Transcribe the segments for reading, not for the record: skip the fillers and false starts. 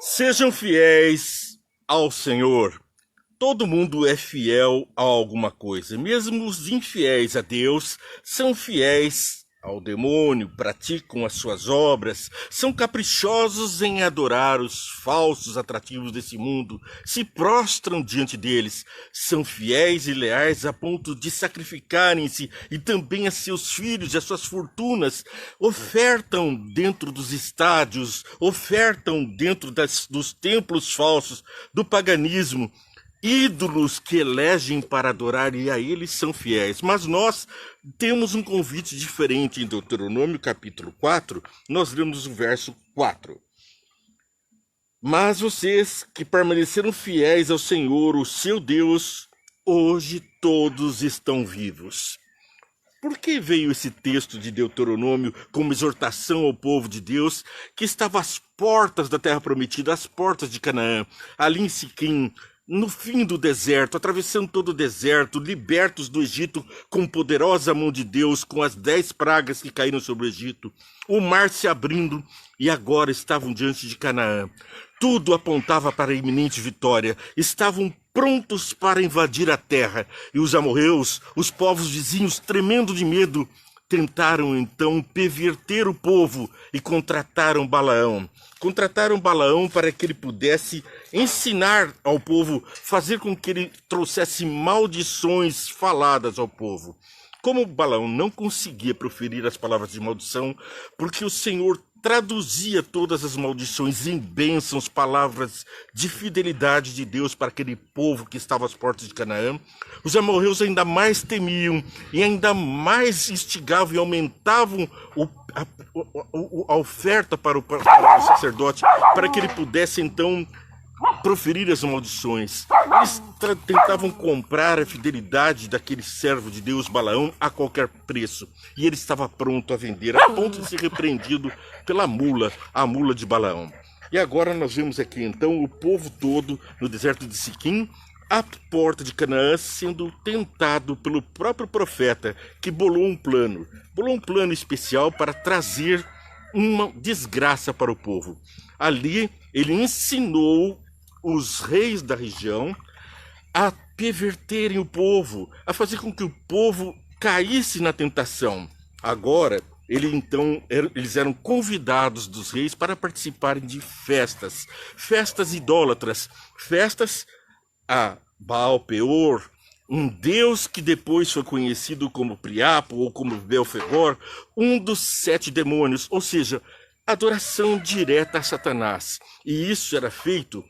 Sejam fiéis ao Senhor. Todo mundo é fiel a alguma coisa. Mesmo os infiéis a Deus são fiéis ao demônio, praticam as suas obras, são caprichosos em adorar os falsos atrativos desse mundo, se prostram diante deles, são fiéis e leais a ponto de sacrificarem-se e também a seus filhos e as suas fortunas, ofertam dentro dos estádios, ofertam dentro dos templos falsos, do paganismo, ídolos que elegem para adorar e a eles são fiéis. Mas nós temos um convite diferente em Deuteronômio capítulo 4, nós lemos o verso 4. Mas vocês que permaneceram fiéis ao Senhor, o seu Deus, hoje todos estão vivos. Por que veio esse texto de Deuteronômio como exortação ao povo de Deus que estava às portas da terra prometida, às portas de Canaã, ali em Siquém, no fim do deserto, atravessando todo o deserto, libertos do Egito com poderosa mão de Deus, com as 10 pragas que caíram sobre o Egito, o mar se abrindo e agora estavam diante de Canaã. Tudo apontava para a iminente vitória, estavam prontos para invadir a terra, e os amorreus, os povos vizinhos, tremendo de medo, tentaram então perverter o povo e contrataram Balaão. Contrataram Balaão para que ele pudesse ensinar ao povo, fazer com que ele trouxesse maldições faladas ao povo. Como Balaão não conseguia proferir as palavras de maldição, porque o Senhor traduzia todas as maldições em bênçãos, palavras de fidelidade de Deus para aquele povo que estava às portas de Canaã, os amorreus ainda mais temiam e ainda mais instigavam e aumentavam a oferta para o sacerdote, para que ele pudesse então proferir as maldições. Eles tentavam comprar a fidelidade daquele servo de Deus, Balaão, a qualquer preço. E ele estava pronto a vender, a ponto de ser repreendido pela mula, a mula de Balaão. E agora nós vemos aqui então o povo todo no deserto de Siquém, à porta de Canaã, sendo tentado pelo próprio profeta, que bolou um plano especial para trazer uma desgraça para o povo. Ali ele ensinou os reis da região a perverterem o povo, a fazer com que o povo caísse na tentação. Agora, eles eram convidados dos reis para participarem de festas idólatras, festas a Baal Peor, um deus que depois foi conhecido como Priapo ou como Belfegor, um dos 7 demônios, ou seja, adoração direta a Satanás. E isso era feito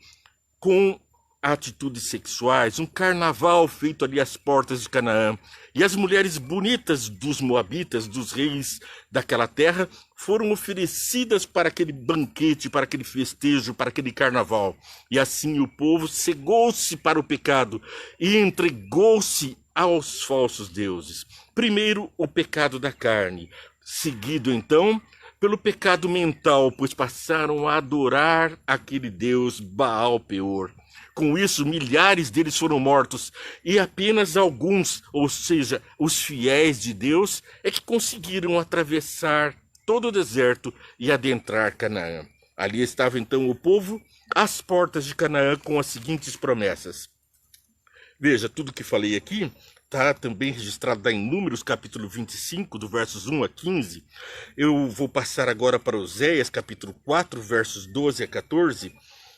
com atitudes sexuais, um carnaval feito ali às portas de Canaã. E as mulheres bonitas dos moabitas, dos reis daquela terra, foram oferecidas para aquele banquete, para aquele festejo, para aquele carnaval. E assim o povo cegou-se para o pecado e entregou-se aos falsos deuses. Primeiro, o pecado da carne, seguido então pelo pecado mental, pois passaram a adorar aquele deus Baal Peor. Com isso, milhares deles foram mortos e apenas alguns, ou seja, os fiéis de Deus, é que conseguiram atravessar todo o deserto e adentrar Canaã. Ali estava então o povo às portas de Canaã com as seguintes promessas. Veja, tudo que falei aqui está também registrado em Números, capítulo 25, do versos 1 a 15. Eu vou passar agora para Oséias, capítulo 4, versos 12 a 14.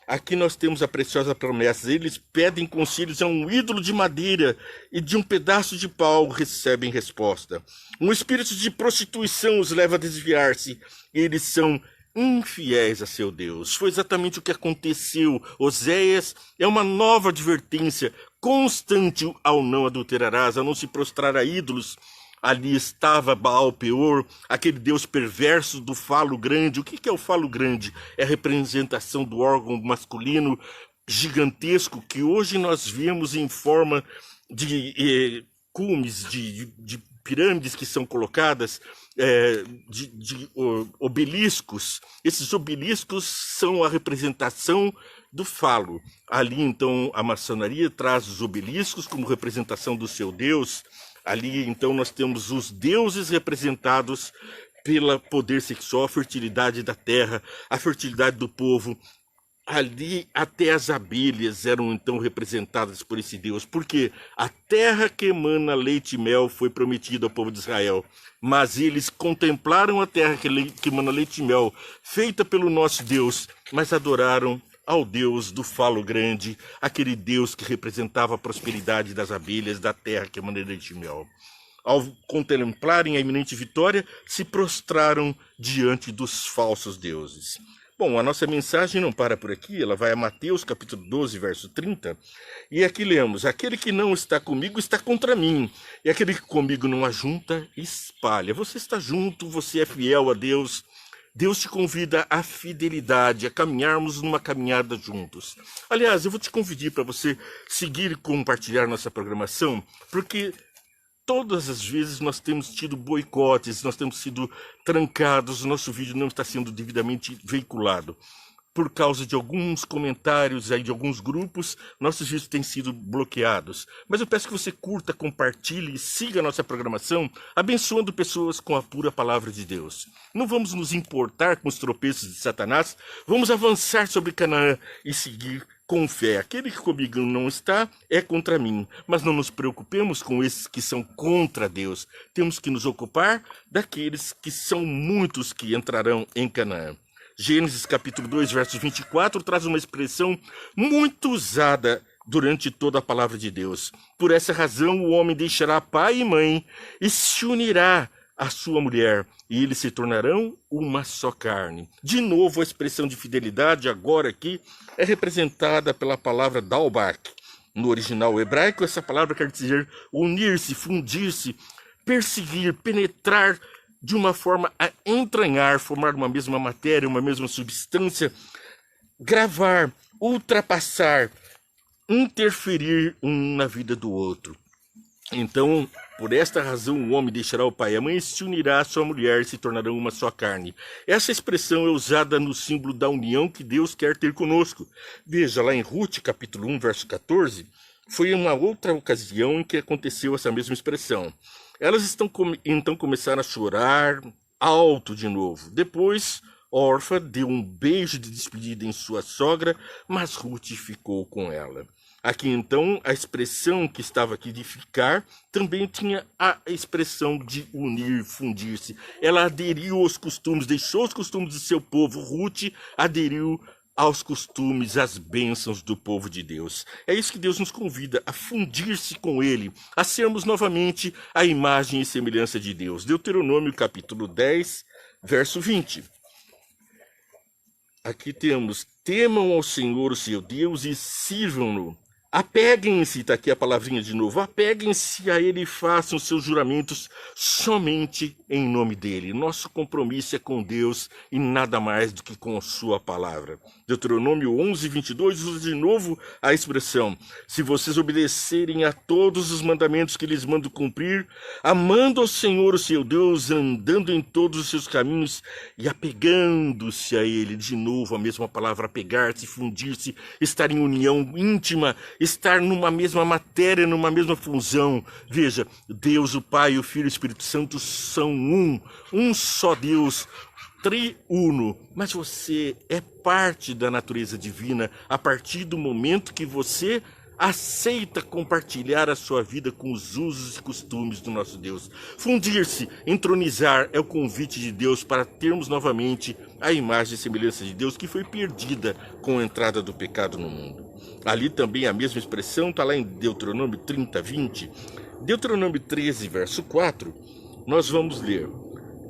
Aqui nós temos a preciosa promessa. Eles pedem conselhos a um ídolo de madeira e de um pedaço de pau recebem resposta. Um espírito de prostituição os leva a desviar-se. Eles são infiéis a seu Deus. Foi exatamente o que aconteceu. Oséias é uma nova advertência constante ao não adulterarás, a não se prostrar a ídolos. Ali estava Baal Peor, aquele deus perverso do falo grande. O que é o falo grande? É a representação do órgão masculino gigantesco que hoje nós vemos em forma de cumes, de pirâmides que são colocadas, de obeliscos. Esses obeliscos são a representação do falo. Ali, então, a maçonaria traz os obeliscos como representação do seu Deus. Ali, então, nós temos os deuses representados pelo poder sexual, a fertilidade da terra, a fertilidade do povo, ali até as abelhas eram então representadas por esse Deus, porque a terra que emana leite e mel foi prometida ao povo de Israel, mas eles contemplaram a terra que emana leite e mel, feita pelo nosso Deus, mas adoraram ao Deus do falo grande, aquele Deus que representava a prosperidade das abelhas, da terra que emana leite e mel. Ao contemplarem a iminente vitória, se prostraram diante dos falsos deuses. Bom, a nossa mensagem não para por aqui, ela vai a Mateus capítulo 12, verso 30, e aqui lemos: aquele que não está comigo está contra mim, e aquele que comigo não ajunta, espalha. Você está junto, você é fiel a Deus, Deus te convida à fidelidade, a caminharmos numa caminhada juntos. Aliás, eu vou te convidar para você seguir e compartilhar nossa programação, porque todas as vezes nós temos tido boicotes, nós temos sido trancados, o nosso vídeo não está sendo devidamente veiculado. Por causa de alguns comentários aí de alguns grupos, nossos vídeos têm sido bloqueados. Mas eu peço que você curta, compartilhe e siga a nossa programação, abençoando pessoas com a pura palavra de Deus. Não vamos nos importar com os tropeços de Satanás, vamos avançar sobre Canaã e seguir com fé. Aquele que comigo não está é contra mim, mas não nos preocupemos com esses que são contra Deus. Temos que nos ocupar daqueles que são muitos que entrarão em Canaã. Gênesis capítulo 2, verso 24, traz uma expressão muito usada durante toda a palavra de Deus. Por essa razão o homem deixará pai e mãe e se unirá à sua mulher, e eles se tornarão uma só carne. De novo, a expressão de fidelidade, agora aqui, é representada pela palavra dalbak. No original hebraico, essa palavra quer dizer unir-se, fundir-se, perseguir, penetrar de uma forma a entranhar, formar uma mesma matéria, uma mesma substância, gravar, ultrapassar, interferir um na vida do outro. Então, por esta razão, o homem deixará o pai e a mãe e se unirá à sua mulher e se tornarão uma só carne. Essa expressão é usada no símbolo da união que Deus quer ter conosco. Veja, lá em Ruth, capítulo 1, verso 14, foi uma outra ocasião em que aconteceu essa mesma expressão. Elas então começaram a chorar alto de novo. Depois, Orfa deu um beijo de despedida em sua sogra, mas Ruth ficou com ela. Aqui então, a expressão que estava aqui de ficar também tinha a expressão de unir, fundir-se. Ela aderiu aos costumes, deixou os costumes do seu povo. Ruth aderiu aos costumes, às bênçãos do povo de Deus. É isso que Deus nos convida, a fundir-se com Ele, a sermos novamente a imagem e semelhança de Deus. Deuteronômio capítulo 10, verso 20. Aqui temos: temam ao Senhor o seu Deus e sirvam-no. Apeguem-se, está aqui a palavrinha de novo, apeguem-se a Ele e façam seus juramentos somente em nome dEle. Nosso compromisso é com Deus e nada mais do que com a sua palavra. Deuteronômio 11, 22 usa de novo a expressão: se vocês obedecerem a todos os mandamentos que lhes mando cumprir, amando ao Senhor o seu Deus, andando em todos os seus caminhos e apegando-se a Ele. De novo a mesma palavra, apegar-se, fundir-se, estar em união íntima, estar numa mesma matéria, numa mesma função. Veja, Deus, o Pai, o Filho e o Espírito Santo são um só Deus, triuno. Mas você é parte da natureza divina a partir do momento que você aceita compartilhar a sua vida com os usos e costumes do nosso Deus. Fundir-se, entronizar é o convite de Deus para termos novamente a imagem e semelhança de Deus que foi perdida com a entrada do pecado no mundo. Ali também a mesma expressão está lá em Deuteronômio 30, 20. Deuteronômio 13, verso 4, nós vamos ler: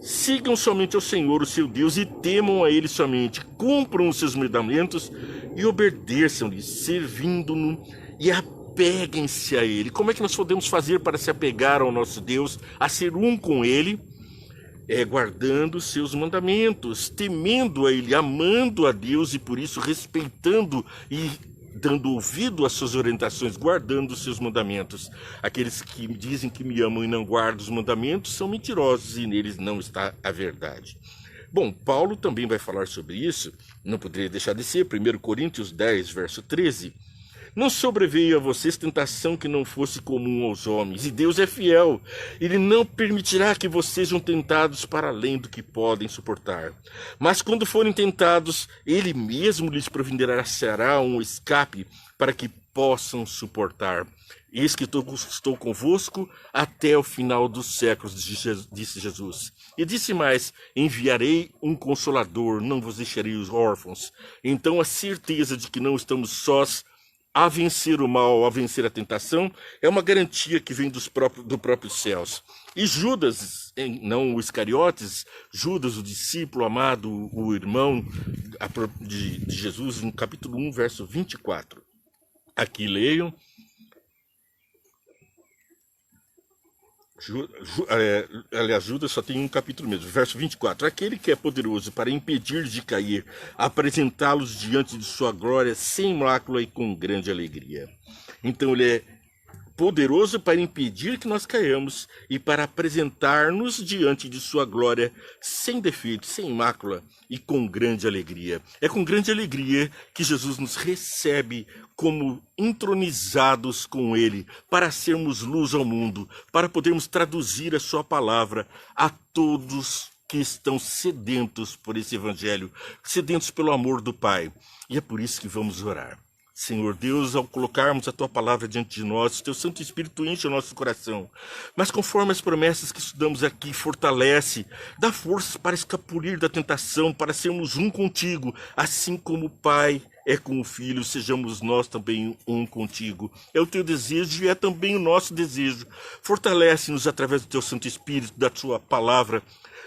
sigam somente ao Senhor, o seu Deus, e temam a Ele somente. Cumpram os seus mandamentos e obedeçam-lhe, servindo-no, e apeguem-se a Ele. Como é que nós podemos fazer para se apegar ao nosso Deus, a ser um com Ele? É guardando os seus mandamentos, temendo a Ele, amando a Deus e por isso respeitando e dando ouvido às suas orientações, guardando os seus mandamentos. Aqueles que dizem que me amam e não guardam os mandamentos são mentirosos e neles não está a verdade. Bom, Paulo também vai falar sobre isso, não poderia deixar de ser, 1 Coríntios 10, verso 13. Não sobreveio a vocês tentação que não fosse comum aos homens, e Deus é fiel. Ele não permitirá que vocês sejam tentados para além do que podem suportar. Mas quando forem tentados, Ele mesmo lhes providenciará um escape para que possam suportar. Eis que estou convosco até o final dos séculos, disse Jesus. E disse mais: enviarei um Consolador, não vos deixarei os órfãos. Então a certeza de que não estamos sós a vencer o mal, a vencer a tentação, é uma garantia que vem do próprio céus. E Judas, não o Iscariotes, Judas, o discípulo amado, o irmão de Jesus, no capítulo 1, verso 24. Aqui leio. Aliás, Judas só tem um capítulo mesmo, verso 24. Aquele que é poderoso para impedir de cair, apresentá-los diante de sua glória sem mácula e com grande alegria. Então ele é poderoso para impedir que nós caiamos e para apresentar-nos diante de sua glória sem defeito, sem mácula e com grande alegria. É com grande alegria que Jesus nos recebe como entronizados com Ele, para sermos luz ao mundo, para podermos traduzir a sua palavra a todos que estão sedentos por esse evangelho, sedentos pelo amor do Pai. E é por isso que vamos orar. Senhor Deus, ao colocarmos a Tua palavra diante de nós, o Teu Santo Espírito enche o nosso coração. Mas conforme as promessas que estudamos aqui, fortalece, dá forças para escapulir da tentação, para sermos um contigo, assim como o Pai é com o Filho, sejamos nós também um contigo. É o Teu desejo e é também o nosso desejo. Fortalece-nos através do Teu Santo Espírito, da Tua palavra.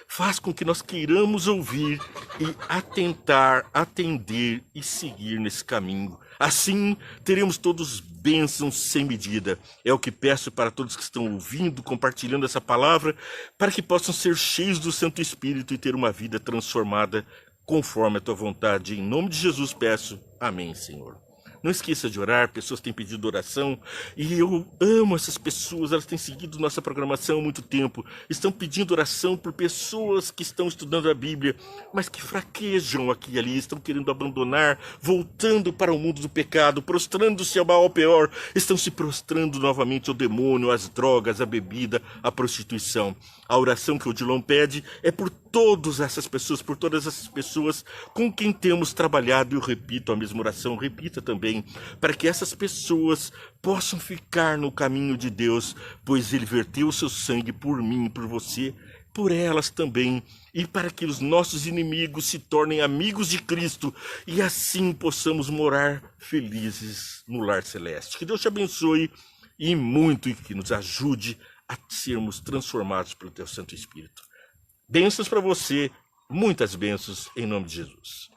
Faz com que nós queiramos ouvir e atentar, atender e seguir nesse caminho. Assim, teremos todos bênçãos sem medida. É o que peço para todos que estão ouvindo, compartilhando essa palavra, para que possam ser cheios do Santo Espírito e ter uma vida transformada conforme a Tua vontade. Em nome de Jesus peço. Amém, Senhor. Não esqueça de orar, pessoas têm pedido oração e eu amo essas pessoas, elas têm seguido nossa programação há muito tempo, estão pedindo oração por pessoas que estão estudando a Bíblia, mas que fraquejam aqui e ali, estão querendo abandonar, voltando para o mundo do pecado, prostrando-se ao mal ao pior, estão se prostrando novamente ao demônio, às drogas, à bebida, à prostituição. A oração que o Odilon pede é por todas essas pessoas, por todas essas pessoas com quem temos trabalhado, e eu repito a mesma oração, repita também, para que essas pessoas possam ficar no caminho de Deus, pois Ele verteu o seu sangue por mim, por você, por elas também, e para que os nossos inimigos se tornem amigos de Cristo, e assim possamos morar felizes no lar celeste. Que Deus te abençoe e muito, e que nos ajude a sermos transformados pelo Teu Santo Espírito. Bênçãos para você, muitas bênçãos em nome de Jesus.